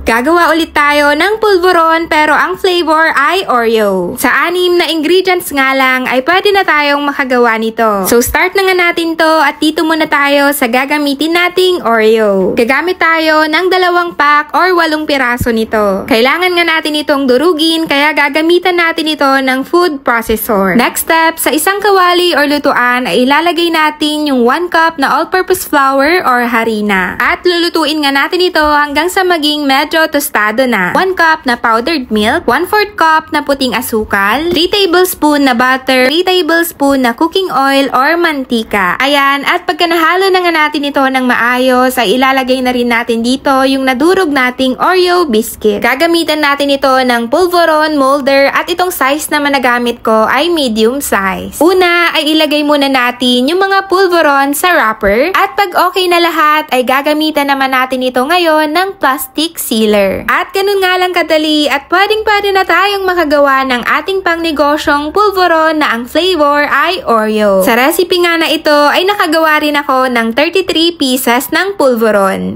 Gagawa ulit tayo ng pulveron pero ang flavor ay Oreo. Sa 6 na ingredients nga lang ay pwede na tayong makagawa nito. So start na nga natin to at dito muna tayo sa gagamitin nating Oreo. Gagamit tayo ng 2 pack or 8 piraso nito. Kailangan nga natin itong durugin kaya gagamitan natin ito ng food processor. Next step, sa isang kawali or lutuan ay ilalagay natin yung 1 cup na all-purpose flour or harina. At lulutuin nga natin ito hanggang sa maging medyo tostado na. 1 cup na powdered milk, 1/4 cup na puting asukal, 3 tablespoon na butter, 3 tablespoon na cooking oil or mantika. Ayan, at pagka nahalo na nga natin ito ng maayos, ay ilalagay na rin natin dito yung nadurog nating Oreo biscuit. Gagamitan natin ito ng pulveron molder at itong size naman na gamit ko ay medium size. Una ay ilagay muna natin yung mga pulveron sa wrapper at pag okay na lahat ay gagamitan naman natin ito ngayon ng plastic seal. At ganun nga lang kadali at pwedeng-pwede na tayong makagawa ng ating pangnegosyong pulveron na ang flavor ay Oreo. Sa recipe nga na ito ay nakagawa rin ako ng 33 pieces ng pulveron.